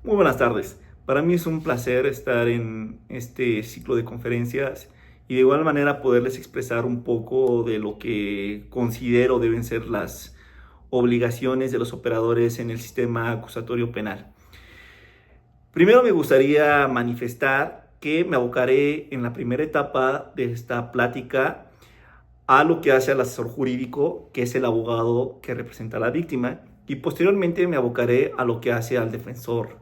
Muy buenas tardes. Para mí es un placer estar en este ciclo de conferencias y de igual manera poderles expresar un poco de lo que considero deben ser las obligaciones de los operadores en el sistema acusatorio penal. Primero me gustaría manifestar que me abocaré en la primera etapa de esta plática a lo que hace al asesor jurídico, que es el abogado que representa a la víctima, y posteriormente me abocaré a lo que hace al defensor.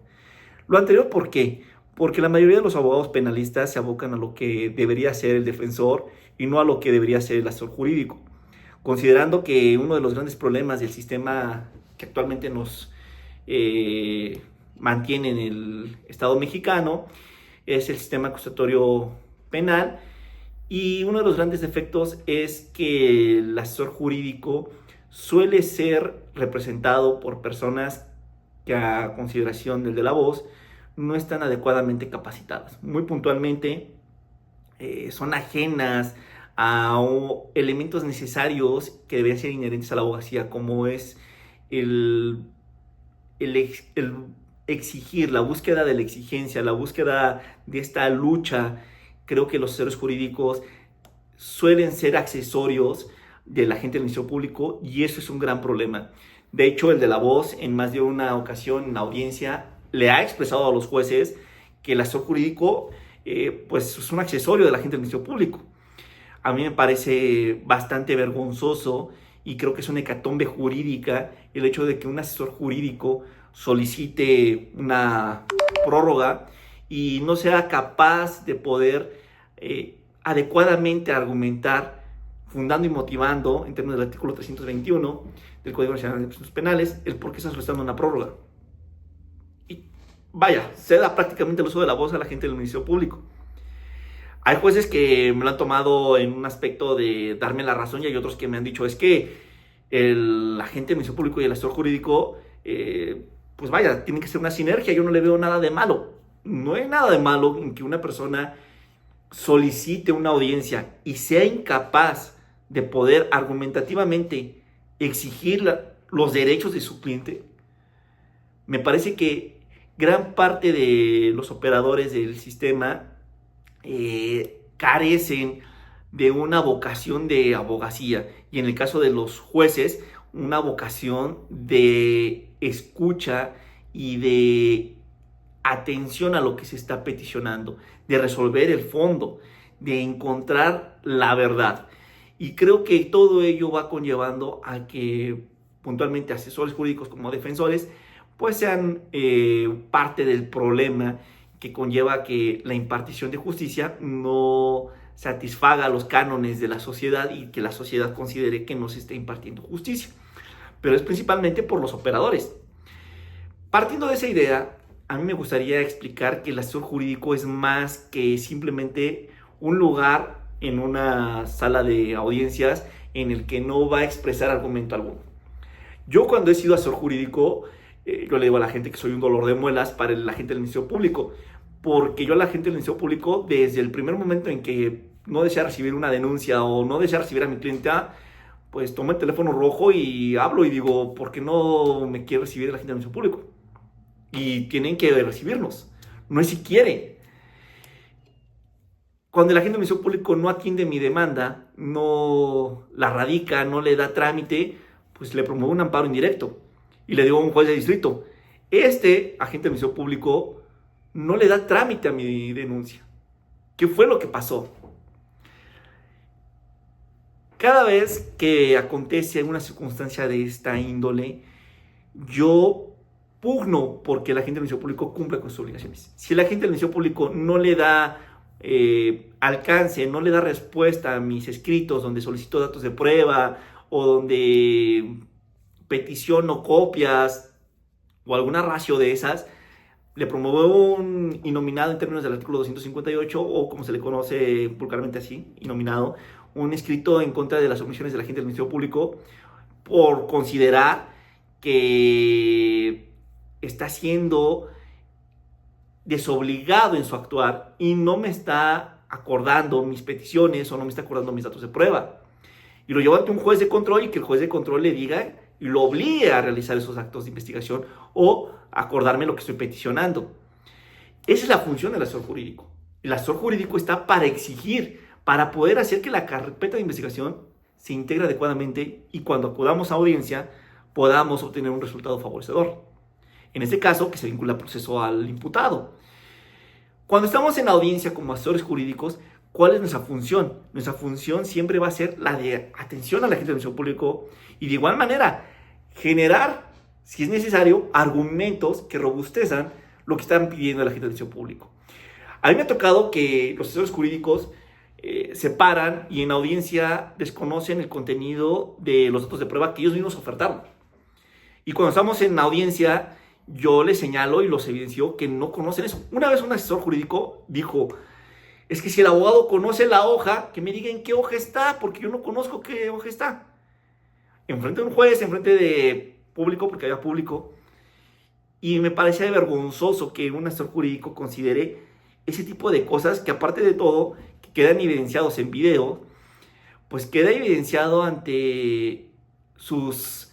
Lo anterior, ¿por qué? Porque la mayoría de los abogados penalistas se abocan a lo que debería ser el defensor y no a lo que debería ser el asesor jurídico, considerando que uno de los grandes problemas del sistema que actualmente nos mantiene en el Estado mexicano es el sistema acusatorio penal, y uno de los grandes defectos es que el asesor jurídico suele ser representado por personas que, a consideración del de la voz, no están adecuadamente capacitadas. Muy puntualmente, son ajenas a elementos necesarios que deberían ser inherentes a la abogacía, como es el, el exigir, la búsqueda de la exigencia, la búsqueda de esta lucha. Creo que los asesores jurídicos suelen ser accesorios de la gente del Ministerio Público y eso es un gran problema. De hecho, el de la voz en más de una ocasión en la audiencia le ha expresado a los jueces que el asesor jurídico pues es un accesorio de la gente del Ministerio Público. A mí me parece bastante vergonzoso y creo que es una hecatombe jurídica el hecho de que un asesor jurídico solicite una prórroga y no sea capaz de poder adecuadamente argumentar, fundando y motivando, en términos del artículo 321 del Código Nacional de Procedimientos Penales, el por qué está solicitando una prórroga. Y vaya, se da prácticamente el uso de la voz a la gente del Ministerio Público. Hay jueces que me lo han tomado en un aspecto de darme la razón y hay otros que me han dicho es que el agente del Ministerio Público y el asesor jurídico, pues vaya, tienen que ser una sinergia. Yo no le veo nada de malo. No hay nada de malo en que una persona solicite una audiencia y sea incapaz de poder argumentativamente exigir los derechos de su cliente. Me parece que gran parte de los operadores del sistema carecen de una vocación de abogacía y en el caso de los jueces una vocación de escucha y de atención a lo que se está peticionando, de resolver el fondo, de encontrar la verdad. Y creo que todo ello va conllevando a que puntualmente asesores jurídicos como defensores pues sean parte del problema que conlleva que la impartición de justicia no satisfaga los cánones de la sociedad y que la sociedad considere que no se está impartiendo justicia. Pero es principalmente por los operadores. Partiendo de esa idea, a mí me gustaría explicar que el asesor jurídico es más que simplemente un lugar en una sala de audiencias en el que no va a expresar argumento alguno. Yo cuando he sido asesor jurídico, yo le digo a la gente que soy un dolor de muelas para la gente del Ministerio Público, porque yo a la gente del Ministerio Público, desde el primer momento en que no desea recibir una denuncia o no desea recibir a mi clienta, pues tomo el teléfono rojo y hablo y digo, ¿por qué no me quiere recibir la gente del Ministerio Público? Y tienen que recibirnos, no es si quiere. Cuando el agente del Ministerio Público no atiende mi demanda, no la radica, no le da trámite, pues le promuevo un amparo indirecto y le digo a un juez de distrito, este agente del Ministerio Público no le da trámite a mi denuncia. ¿Qué fue lo que pasó? Cada vez que acontece una circunstancia de esta índole, yo pugno porque el agente del Ministerio Público cumpla con sus obligaciones. Si el agente del Ministerio Público no le da alcance, no le da respuesta a mis escritos donde solicito datos de prueba o donde peticiono copias o alguna ratio de esas, le promuevo un innominado en términos del artículo 258 o como se le conoce vulgarmente así, innominado, un escrito en contra de las omisiones de la gente del Ministerio Público por considerar que está siendo desobligado en su actuar y no me está acordando mis peticiones o no me está acordando mis datos de prueba. Y lo llevo ante un juez de control y que el juez de control le diga y lo obligue a realizar esos actos de investigación o acordarme lo que estoy peticionando. Esa es la función del asesor jurídico. El asesor jurídico está para exigir, para poder hacer que la carpeta de investigación se integre adecuadamente y cuando acudamos a audiencia podamos obtener un resultado favorecedor. En este caso, que se vincula el proceso al imputado. Cuando estamos en audiencia como asesores jurídicos, ¿cuál es nuestra función? Nuestra función siempre va a ser la de atención a la gente del Ministerio Público y de igual manera generar, si es necesario, argumentos que robustezcan lo que están pidiendo la gente del Ministerio Público. A mí me ha tocado que los asesores jurídicos se paran y en audiencia desconocen el contenido de los datos de prueba que ellos mismos ofertaron. Y cuando estamos en audiencia, yo les señalo y los evidencio que no conocen eso. Una vez un asesor jurídico dijo, es que si el abogado conoce la hoja, que me diga en qué hoja está, porque yo no conozco qué hoja está. Enfrente de un juez, enfrente de público, porque había público, y me parecía vergonzoso que un asesor jurídico considere ese tipo de cosas que aparte de todo, que quedan evidenciados en video, pues queda evidenciado ante sus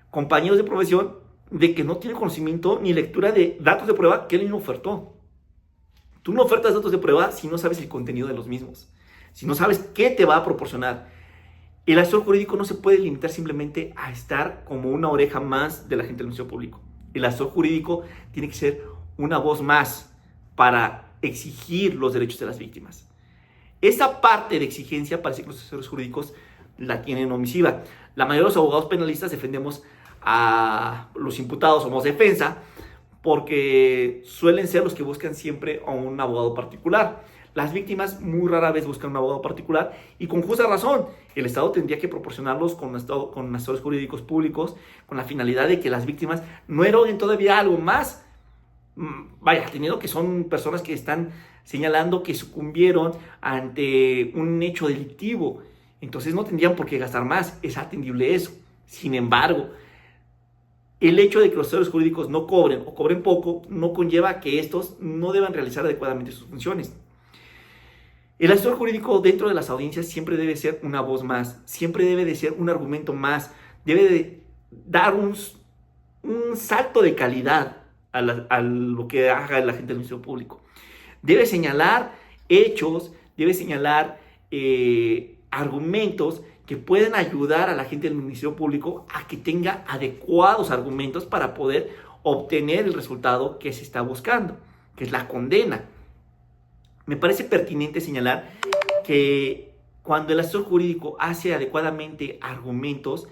compañeros de profesión de que no tiene conocimiento ni lectura de datos de prueba que él mismo ofertó. Tú no ofertas datos de prueba si no sabes el contenido de los mismos, si no sabes qué te va a proporcionar. El asesor jurídico no se puede limitar simplemente a estar como una oreja más de la gente del Ministerio Público. El asesor jurídico tiene que ser una voz más para exigir los derechos de las víctimas. Esa parte de exigencia parece que los asesores jurídicos la tienen omisiva. La mayoría de los abogados penalistas defendemos a los imputados, somos defensa, porque suelen ser los que buscan siempre a un abogado particular. Las víctimas muy rara vez buscan un abogado particular y con justa razón. El Estado tendría que proporcionarlos con asesores jurídicos públicos con la finalidad de que las víctimas no eroguen todavía algo más. Vaya, teniendo que son personas que están señalando que sucumbieron ante un hecho delictivo. Entonces no tendrían por qué gastar más, es atendible eso. Sin embargo, el hecho de que los asesores jurídicos no cobren o cobren poco no conlleva que estos no deban realizar adecuadamente sus funciones. El asesor jurídico dentro de las audiencias siempre debe ser una voz más, siempre debe de ser un argumento más, debe de dar un salto de calidad a lo que haga la gente del Ministerio Público. Debe señalar hechos, debe señalar argumentos que pueden ayudar a la gente del Ministerio Público a que tenga adecuados argumentos para poder obtener el resultado que se está buscando, que es la condena. Me parece pertinente señalar que cuando el asesor jurídico hace adecuadamente argumentos,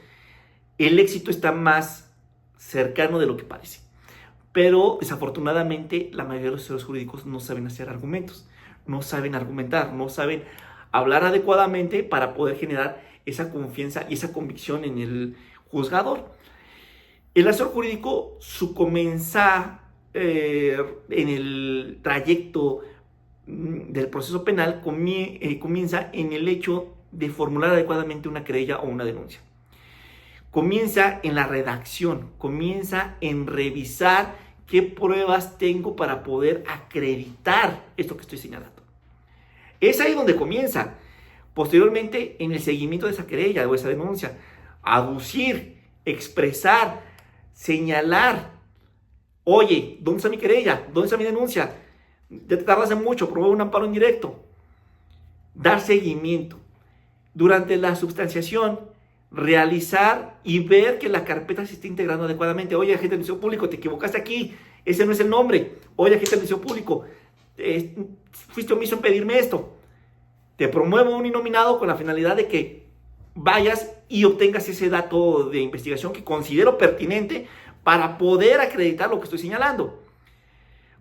el éxito está más cercano de lo que parece. Pero desafortunadamente la mayoría de los asesores jurídicos no saben hacer argumentos, no saben argumentar, no saben hablar adecuadamente para poder generar esa confianza y esa convicción en el juzgador. El asesor jurídico, su comenzar en el trayecto del proceso penal comienza en el hecho de formular adecuadamente una querella o una denuncia. Comienza en la redacción, comienza en revisar qué pruebas tengo para poder acreditar esto que estoy señalando. Es ahí donde comienza. Posteriormente, en el seguimiento de esa querella o esa denuncia, aducir, expresar, señalar. Oye, ¿dónde está mi querella? ¿Dónde está mi denuncia? Ya te tardaste mucho, promueve un amparo indirecto. Dar seguimiento. Durante la substanciación, realizar y ver que la carpeta se está integrando adecuadamente. Oye, agente del Ministerio Público, te equivocaste aquí. Ese no es el nombre. Oye, agente del Ministerio Público, fuiste omiso en pedirme esto. Te promuevo un innominado con la finalidad de que vayas y obtengas ese dato de investigación que considero pertinente para poder acreditar lo que estoy señalando.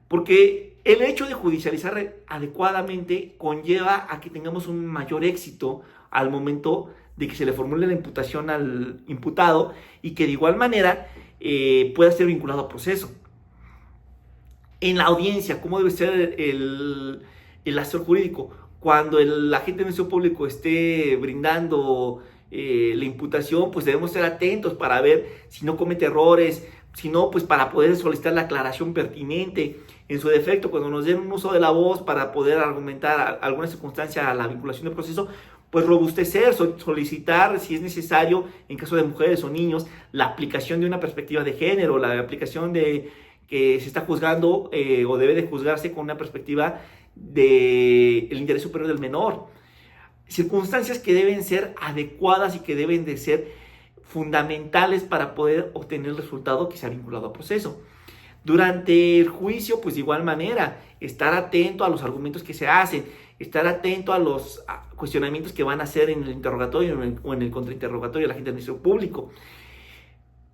Porque el hecho de judicializar adecuadamente conlleva a que tengamos un mayor éxito al momento de que se le formule la imputación al imputado y que de igual manera pueda ser vinculado al proceso. En la audiencia, ¿cómo debe ser el asesor jurídico? Cuando el agente del Ministerio Público esté brindando la imputación, pues debemos ser atentos para ver si no comete errores, si no, pues para poder solicitar la aclaración pertinente. En su defecto, cuando nos den un uso de la voz para poder argumentar alguna circunstancia a la vinculación del proceso, pues robustecer, solicitar si es necesario, en caso de mujeres o niños, la aplicación de una perspectiva de género, la aplicación de que se está juzgando o debe de juzgarse con una perspectiva del interés superior del menor. Circunstancias que deben ser adecuadas y que deben de ser fundamentales para poder obtener el resultado que se ha vinculado al proceso. Durante el juicio, pues de igual manera, estar atento a los argumentos que se hacen, estar atento a los cuestionamientos que van a hacer en el interrogatorio o en el contrainterrogatorio de la gente del Ministerio Público.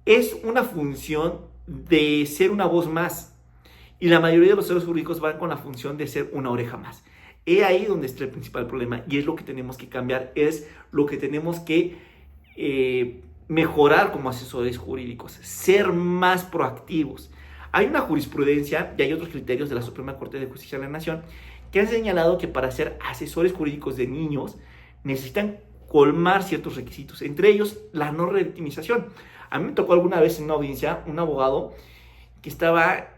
Es una función de ser una voz más, y la mayoría de los asesores jurídicos van con la función de ser una oreja más. Es ahí donde está el principal problema, y es lo que tenemos que cambiar, es lo que tenemos que mejorar como asesores jurídicos, ser más proactivos. Hay una jurisprudencia y hay otros criterios de la Suprema Corte de Justicia de la Nación que han señalado que para ser asesores jurídicos de niños necesitan colmar ciertos requisitos, entre ellos la no revictimización. A mí me tocó alguna vez en una audiencia un abogado que estaba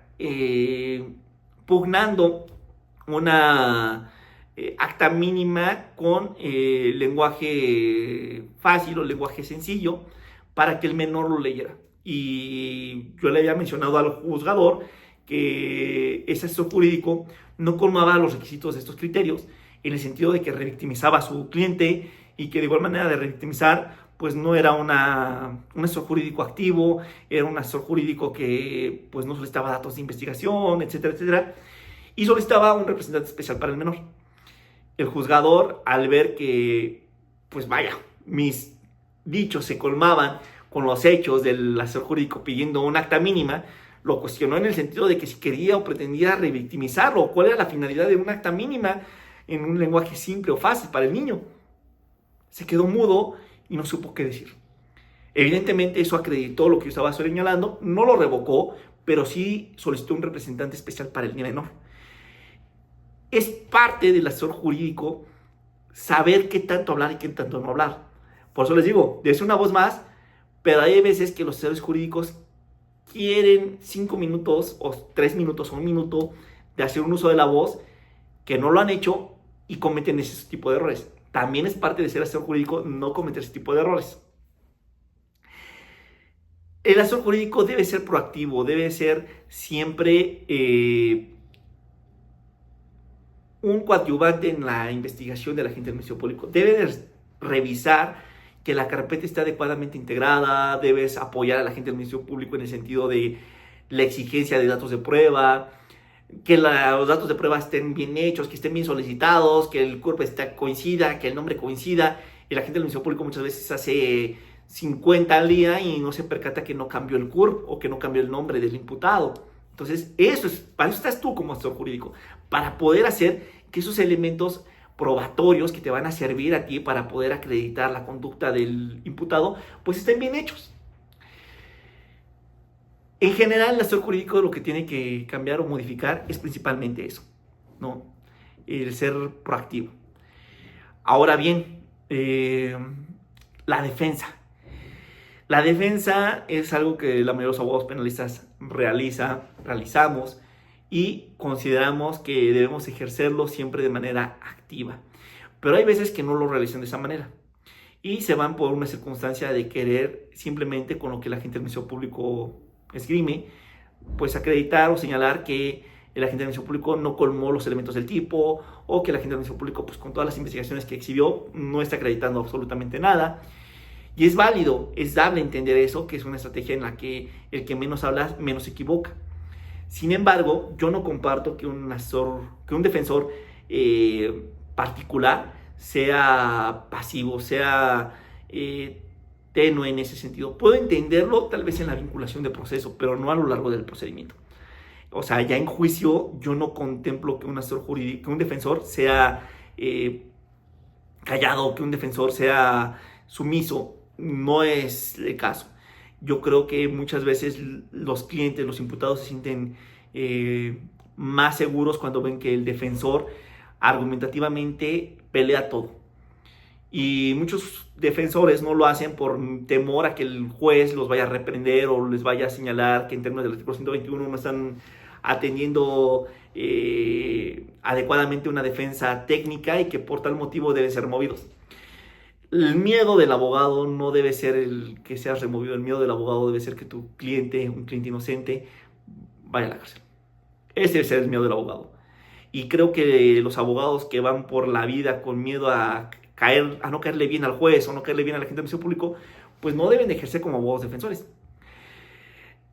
pugnando una acta mínima con lenguaje fácil o lenguaje sencillo para que el menor lo leyera. Y yo le había mencionado al juzgador que ese asesor jurídico no colmaba los requisitos de estos criterios, en el sentido de que revictimizaba a su cliente y que de igual manera de revictimizar, pues no era un asesor jurídico activo, era un asesor jurídico que pues no solicitaba datos de investigación, etcétera, etcétera, y solicitaba un representante especial para el menor. El juzgador, al ver que, pues vaya, mis dichos se colmaban con los hechos del asesor jurídico pidiendo un acta mínima, lo cuestionó en el sentido de que si quería o pretendía revictimizarlo, cuál era la finalidad de un acta mínima en un lenguaje simple o fácil para el niño. Se quedó mudo y no supo qué decir. Evidentemente eso acreditó lo que yo estaba señalando, no lo revocó, pero sí solicitó un representante especial para el menor. Es parte del asesor jurídico saber qué tanto hablar y qué tanto no hablar. Por eso les digo, es una voz más, pero hay veces que los asesores jurídicos quieren 5 minutos o 3 minutos o 1 minuto de hacer un uso de la voz que no lo han hecho y cometen ese tipo de errores. También es parte de ser asesor jurídico no cometer ese tipo de errores. El asesor jurídico debe ser proactivo, debe ser siempre un coadyuvante en la investigación de la gente del Ministerio Público. Debe revisar que la carpeta esté adecuadamente integrada, debes apoyar a la gente del Ministerio Público en el sentido de la exigencia de datos de prueba, que los datos de prueba estén bien hechos, que estén bien solicitados, que el cuerpo coincida, que el nombre coincida. Y la gente del Ministerio Público muchas veces hace 50 al día y no se percata que no cambió el CURP o que no cambió el nombre del imputado. Entonces, para eso estás tú como asesor jurídico, para poder hacer que esos elementos probatorios que te van a servir a ti para poder acreditar la conducta del imputado, pues estén bien hechos. En general, el asesor jurídico lo que tiene que cambiar o modificar es principalmente eso, ¿no? El ser proactivo. Ahora bien, la defensa. La defensa es algo que la mayoría de los abogados penalistas realizamos y consideramos que debemos ejercerlo siempre de manera activa. Pero hay veces que no lo realizan de esa manera y se van por una circunstancia de querer simplemente con lo que la gente del Ministerio Público esgrime, pues acreditar o señalar que el agente del Ministerio Público no colmó los elementos del tipo o que el agente del Ministerio Público, pues con todas las investigaciones que exhibió, no está acreditando absolutamente nada. Y es válido, es dable entender eso, que es una estrategia en la que el que menos habla, menos se equivoca. Sin embargo, yo no comparto que un defensor particular sea pasivo, sea tenue en ese sentido. Puedo entenderlo tal vez en la vinculación de proceso, pero no a lo largo del procedimiento. O sea, ya en juicio yo no contemplo que un asesor jurídico, que un defensor sea callado, que un defensor sea sumiso. No es el caso. Yo creo que muchas veces los clientes, los imputados se sienten más seguros cuando ven que el defensor argumentativamente pelea todo. Y muchos defensores no lo hacen por temor a que el juez los vaya a reprender o les vaya a señalar que en términos del artículo 121 no están atendiendo adecuadamente una defensa técnica y que por tal motivo deben ser movidos. el miedo del abogado no debe ser el que seas removido. El miedo del abogado debe ser que tu cliente, un cliente inocente, vaya a la cárcel. Ese debe ser el miedo del abogado. Y creo que los abogados que van por la vida con miedo a no caerle bien al juez o no caerle bien a la gente del Ministerio Público, pues no deben ejercer como abogados defensores.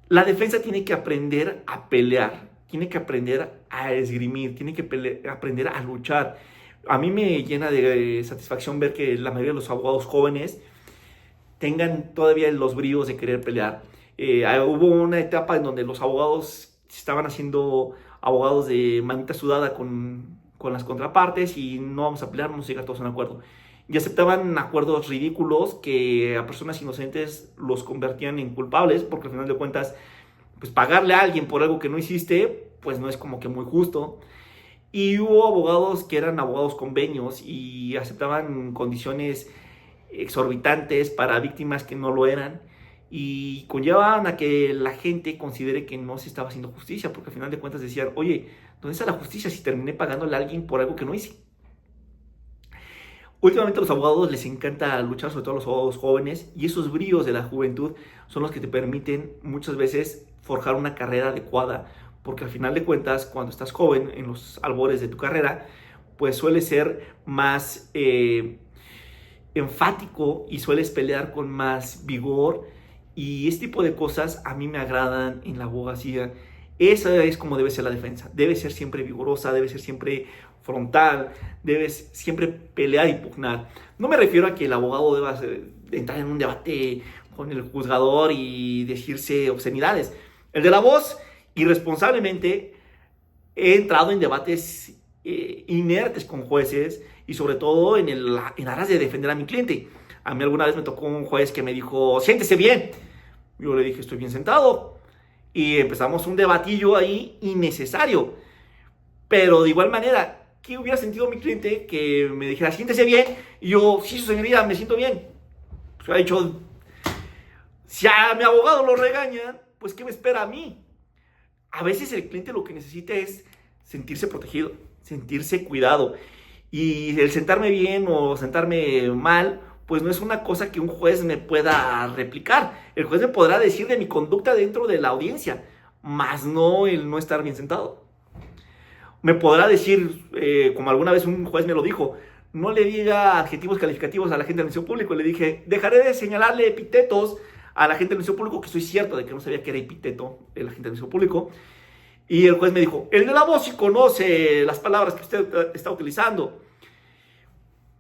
La defensa tiene que aprender a pelear, tiene que aprender a esgrimir, tiene que aprender a luchar. A mí me llena de satisfacción ver que la mayoría de los abogados jóvenes tengan todavía los bríos de querer pelear. Hubo una etapa en donde los abogados estaban haciendo abogados de manita sudada con las contrapartes y no vamos a pelear, vamos a llegar todos a un acuerdo. Y aceptaban acuerdos ridículos que a personas inocentes los convertían en culpables, porque al final de cuentas, pues pagarle a alguien por algo que no hiciste, pues no es como que muy justo. Y hubo abogados que eran abogados convenios y aceptaban condiciones exorbitantes para víctimas que no lo eran, y conllevaban a que la gente considere que no se estaba haciendo justicia, porque al final de cuentas decían, oye, ¿dónde está la justicia si terminé pagándole a alguien por algo que no hice? Últimamente a los abogados les encanta luchar, sobre todo a los abogados jóvenes, y esos bríos de la juventud son los que te permiten muchas veces forjar una carrera adecuada, porque al final de cuentas, cuando estás joven, en los albores de tu carrera, pues sueles ser más enfático y sueles pelear con más vigor, y este tipo de cosas a mí me agradan en la abogacía. Esa es como debe ser la defensa. Debe ser siempre vigorosa, debe ser siempre frontal, debes siempre pelear y pugnar. No me refiero a que el abogado deba entrar en un debate con el juzgador y decirse obscenidades. El de la voz, irresponsablemente, he entrado en debates inertes con jueces y sobre todo en aras de defender a mi cliente. A mí alguna vez me tocó un juez que me dijo, siéntese bien. Yo le dije, estoy bien sentado. Y empezamos un debatillo ahí innecesario. Pero de igual manera, ¿qué hubiera sentido mi cliente que me dijera, siéntese bien? Y yo, sí, su señoría, me siento bien. Pues hubiera dicho, si a mi abogado lo regañan, pues ¿qué me espera a mí? A veces el cliente lo que necesita es sentirse protegido, sentirse cuidado. Y el sentarme bien o sentarme mal, pues no es una cosa que un juez me pueda replicar. El juez me podrá decir de mi conducta dentro de la audiencia, más no el no estar bien sentado. Me podrá decir, como alguna vez un juez me lo dijo, no le diga adjetivos calificativos a la gente del Ministerio Público. Le dije, dejaré de señalarle epítetos a la gente del Ministerio Público, que estoy cierto de que no sabía que era epíteto de la gente del Ministerio Público. Y el juez me dijo, el de la voz sí conoce las palabras que usted está utilizando.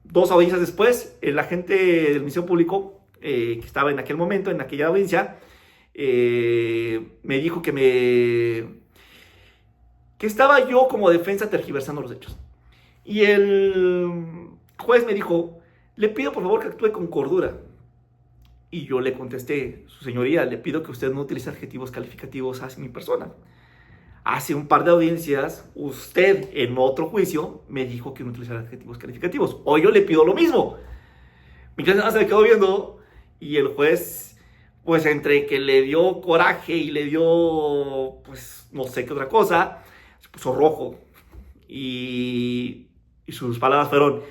2 audiencias después, el agente del Ministerio Público, que estaba en aquel momento, en aquella audiencia, me dijo que estaba yo como defensa tergiversando los hechos. Y el juez me dijo, le pido por favor que actúe con cordura. Y yo le contesté, su señoría, le pido que usted no utilice adjetivos calificativos hacia mi persona. Hace un par de audiencias, usted en otro juicio me dijo que no utilizara adjetivos calificativos. Hoy yo le pido lo mismo. Mi cliente nada se me quedó viendo y el juez, pues entre que le dio coraje y le dio, pues no sé qué otra cosa, se puso rojo. Y sus palabras fueron,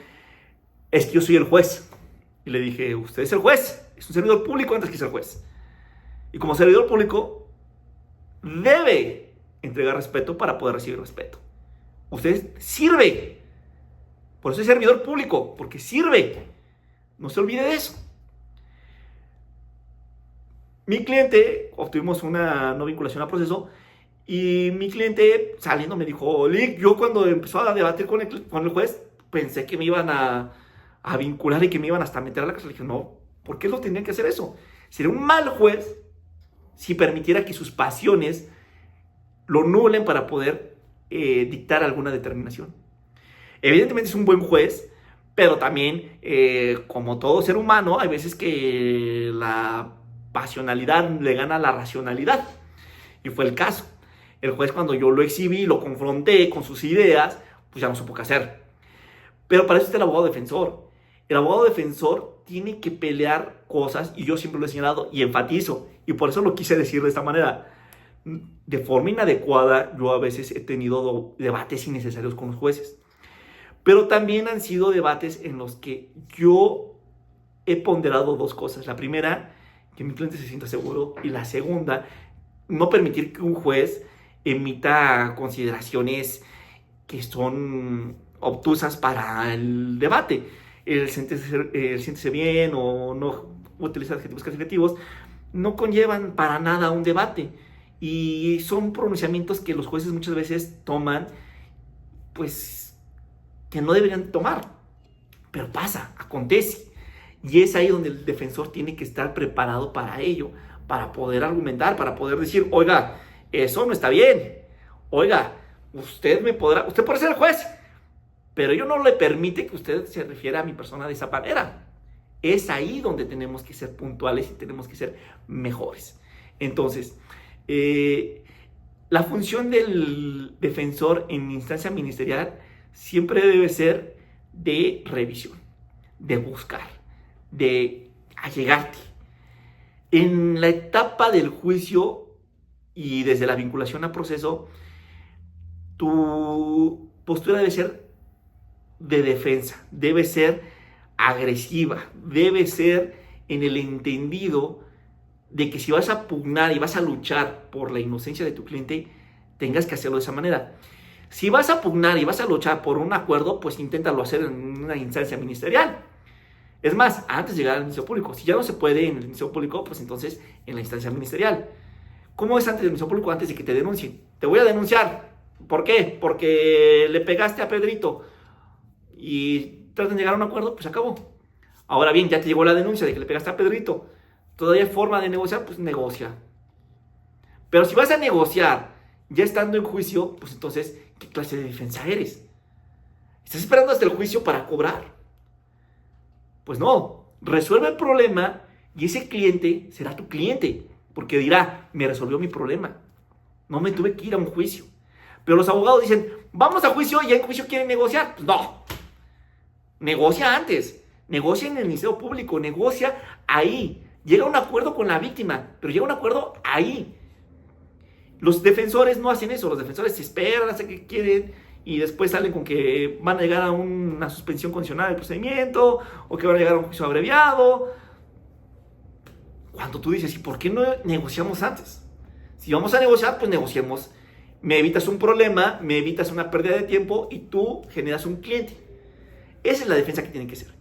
es que yo soy el juez. Y le dije, usted es el juez, es un servidor público antes que ser juez. Y como servidor público, debe entregar respeto para poder recibir respeto. Usted sirve. Por eso es servidor público, porque sirve. No se olvide de eso. Mi cliente, obtuvimos una no vinculación a proceso, y mi cliente saliendo me dijo, Lick, yo cuando empezó a debatir con el juez, pensé que me iban a vincular y que me iban hasta meter a la cárcel. Le dije, no, ¿por qué lo tendrían que hacer eso? Sería un mal juez si permitiera que sus pasiones lo nulen para poder dictar alguna determinación. Evidentemente es un buen juez, pero también, como todo ser humano, hay veces que la pasionalidad le gana a la racionalidad. Y fue el caso. El juez, cuando yo lo exhibí, lo confronté con sus ideas, pues ya no supo qué hacer. Pero para eso está el abogado defensor. El abogado defensor tiene que pelear cosas, y yo siempre lo he señalado y enfatizo, y por eso lo quise decir de esta manera. De forma inadecuada, yo a veces he tenido debates innecesarios con los jueces, pero también han sido debates en los que yo he ponderado dos cosas. La primera, que mi cliente se sienta seguro. Y la segunda, no permitir que un juez emita consideraciones que son obtusas para el debate. El siéntese bien o no utilizar adjetivos calificativos no conllevan para nada un debate. Y son pronunciamientos que los jueces muchas veces toman, pues, que no deberían tomar. Pero pasa, acontece. Y es ahí donde el defensor tiene que estar preparado para ello, para poder argumentar, para poder decir, oiga, eso no está bien. Oiga, usted puede ser el juez, pero yo no le permite que usted se refiera a mi persona de esa manera. Es ahí donde tenemos que ser puntuales y tenemos que ser mejores. Entonces, la función del defensor en instancia ministerial siempre debe ser de revisión, de buscar, de allegarte. En la etapa del juicio y desde la vinculación a proceso, tu postura debe ser de defensa, debe ser agresiva, debe ser en el entendido de que si vas a pugnar y vas a luchar por la inocencia de tu cliente, tengas que hacerlo de esa manera. Si vas a pugnar y vas a luchar por un acuerdo, pues inténtalo hacer en una instancia ministerial. Es más, antes de llegar al Ministerio Público. Si ya no se puede en el Ministerio Público, pues entonces en la instancia ministerial. ¿Cómo es antes del Ministerio Público? Antes de que te denuncien. Te voy a denunciar. ¿Por qué? Porque le pegaste a Pedrito y tratan de llegar a un acuerdo, pues acabó. Ahora bien, ya te llegó la denuncia de que le pegaste a Pedrito. ¿Todavía hay forma de negociar? Pues negocia. Pero si vas a negociar ya estando en juicio, pues entonces, ¿qué clase de defensa eres? ¿Estás esperando hasta el juicio para cobrar? Pues no, resuelve el problema y ese cliente será tu cliente, porque dirá, me resolvió mi problema. No me tuve que ir a un juicio. Pero los abogados dicen, vamos a juicio y en juicio quieren negociar. Pues no, negocia antes, negocia en el Ministerio Público, negocia ahí. Llega a un acuerdo con la víctima, pero llega a un acuerdo ahí. Los defensores no hacen eso, los defensores se esperan hasta que quieren y después salen con que van a llegar a una suspensión condicional del procedimiento o que van a llegar a un juicio abreviado. Cuando tú dices, ¿y por qué no negociamos antes? Si vamos a negociar, pues negociemos. Me evitas un problema, me evitas una pérdida de tiempo y tú generas un cliente. Esa es la defensa que tiene que ser.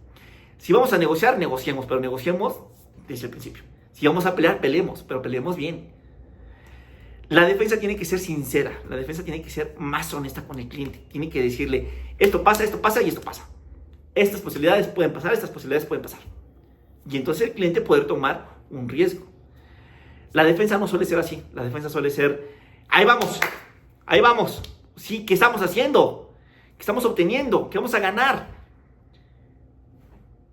Si vamos a negociar, negociemos, pero negociemos desde el principio. Si vamos a pelear, peleemos, pero peleemos bien. La defensa tiene que ser sincera, la defensa tiene que ser más honesta con el cliente. Tiene que decirle, esto pasa y esto pasa. Estas posibilidades pueden pasar, estas posibilidades pueden pasar. Y entonces el cliente puede tomar un riesgo. La defensa no suele ser así, la defensa suele ser, ahí vamos, sí, ¿qué estamos haciendo? ¿Qué estamos obteniendo? ¿Qué vamos a ganar?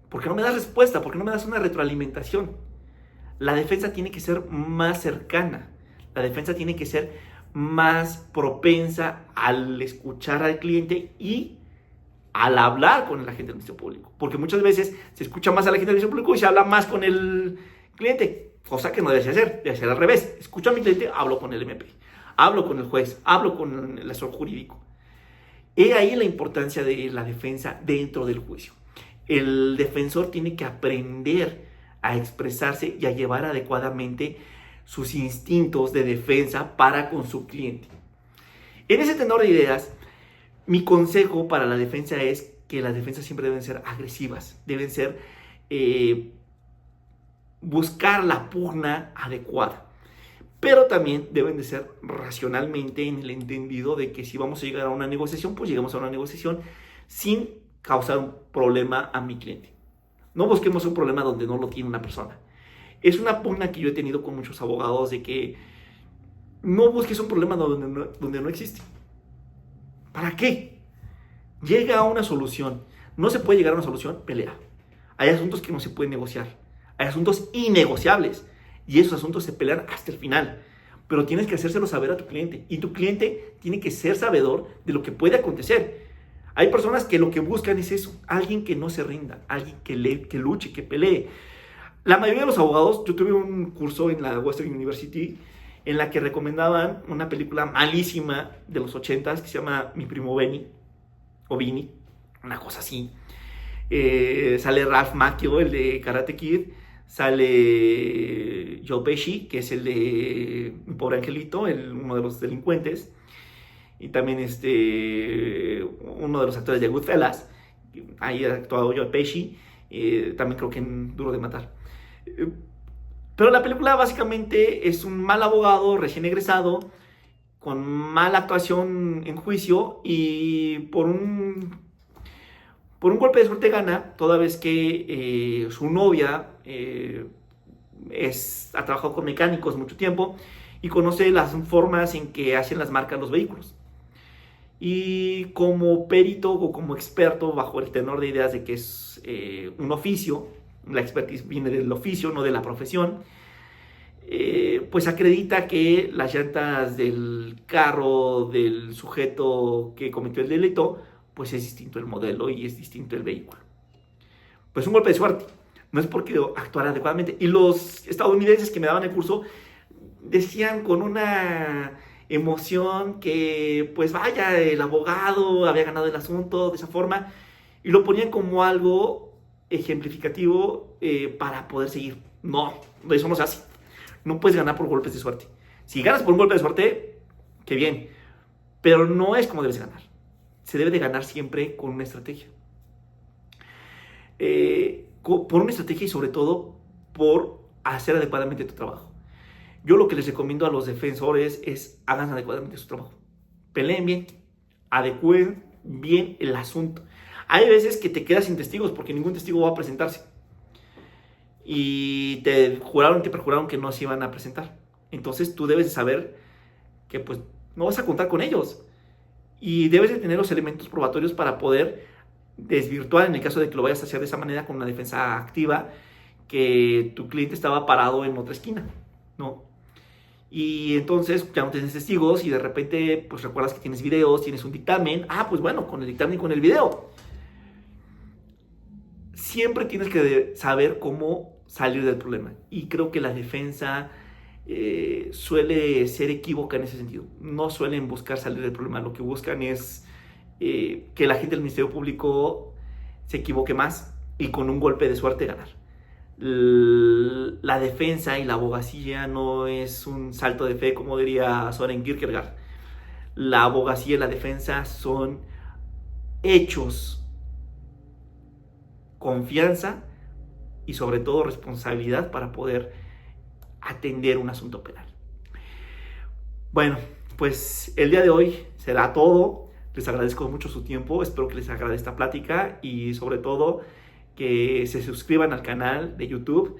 ¿Por qué no me das respuesta? ¿Por qué no me das una retroalimentación? La defensa tiene que ser más cercana. La defensa tiene que ser más propensa al escuchar al cliente y al hablar con el agente del Ministerio Público. Porque muchas veces se escucha más al agente del Ministerio Público y se habla más con el cliente. Cosa que no debe ser, debe ser al revés. Escucho a mi cliente, hablo con el MP, hablo con el juez, hablo con el asesor jurídico. He ahí la importancia de la defensa dentro del juicio. El defensor tiene que aprender a expresarse y a llevar adecuadamente sus instintos de defensa para con su cliente. En ese tenor de ideas, mi consejo para la defensa es que las defensas siempre deben ser agresivas, deben ser buscar la pugna adecuada, pero también deben de ser racionalmente en el entendido de que si vamos a llegar a una negociación, pues llegamos a una negociación sin causar un problema a mi cliente. No busquemos un problema donde no lo tiene una persona. Es una pugna que yo he tenido con muchos abogados de que no busques un problema donde no existe. ¿Para qué? Llega a una solución. No se puede llegar a una solución, pelea. Hay asuntos que no se pueden negociar. Hay asuntos innegociables. Y esos asuntos se pelean hasta el final. Pero tienes que hacérselo saber a tu cliente. Y tu cliente tiene que ser sabedor de lo que puede acontecer. Hay personas que lo que buscan es eso. Alguien que no se rinda. Alguien que luche, que pelee. La mayoría de los abogados, yo tuve un curso en la Western University en la que recomendaban una película malísima de los 80s que se llama Mi Primo Benny, o Vini, una cosa así. Sale Ralph Macchio, el de Karate Kid. Sale Joe Pesci, que es el de Mi Pobre Angelito, uno de los delincuentes. Y también uno de los actores de Goodfellas. Ahí ha actuado Joe Pesci. También creo que en Duro de Matar. Pero la película básicamente es un mal abogado recién egresado, con mala actuación en juicio, y por un golpe de suerte gana, toda vez que su novia ha trabajado con mecánicos mucho tiempo y conoce las formas en que hacen las marcas los vehículos. Y como perito o como experto, bajo el tenor de ideas de que es un oficio, la expertise viene del oficio, no de la profesión, pues acredita que las llantas del carro del sujeto que cometió el delito, pues es distinto el modelo y es distinto el vehículo. Pues un golpe de suerte, no es porque actuara adecuadamente. Y los estadounidenses que me daban el curso decían con una emoción que, pues vaya, el abogado había ganado el asunto de esa forma, y lo ponían como algo ejemplificativo para poder seguir. No, eso no se hace. No puedes ganar por golpes de suerte. Si ganas por un golpe de suerte, qué bien, pero no es como debes ganar. Se debe de ganar siempre con una estrategia. Por una estrategia y sobre todo por hacer adecuadamente tu trabajo. Yo lo que les recomiendo a los defensores es hagan adecuadamente su trabajo. Peleen bien, adecúen bien el asunto. Hay veces que te quedas sin testigos porque ningún testigo va a presentarse. Y te perjuraron que no se iban a presentar. Entonces tú debes de saber que pues no vas a contar con ellos. Y debes de tener los elementos probatorios para poder desvirtuar, en el caso de que lo vayas a hacer de esa manera, con una defensa activa, que tu cliente estaba parado en otra esquina, ¿no? Y entonces ya no tienes testigos y de repente pues recuerdas que tienes videos, tienes un dictamen. Pues bueno, con el dictamen y con el video. Siempre tienes que saber cómo salir del problema. Y creo que la defensa suele ser equívoca en ese sentido. No suelen buscar salir del problema. Lo que buscan es que la gente del Ministerio Público se equivoque más y con un golpe de suerte ganar. La defensa y la abogacía no es un salto de fe, como diría Soren Kierkegaard. La abogacía y la defensa son hechos, confianza y sobre todo responsabilidad para poder atender un asunto penal. Bueno, pues el día de hoy será todo. Les agradezco mucho su tiempo, espero que les agrade esta plática y sobre todo que se suscriban al canal de YouTube.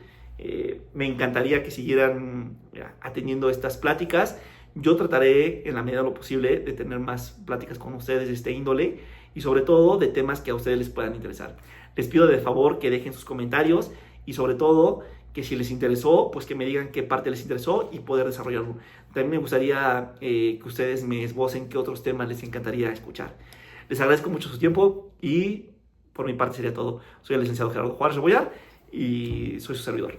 Me encantaría que siguieran atendiendo estas pláticas. Yo trataré en la medida de lo posible de tener más pláticas con ustedes de este índole y sobre todo de temas que a ustedes les puedan interesar. Les pido de favor que dejen sus comentarios y sobre todo que si les interesó, pues que me digan qué parte les interesó y poder desarrollarlo. También me gustaría que ustedes me esbocen qué otros temas les encantaría escuchar. Les agradezco mucho su tiempo y por mi parte sería todo. Soy el licenciado Gerardo Juárez Rebollar y soy su servidor.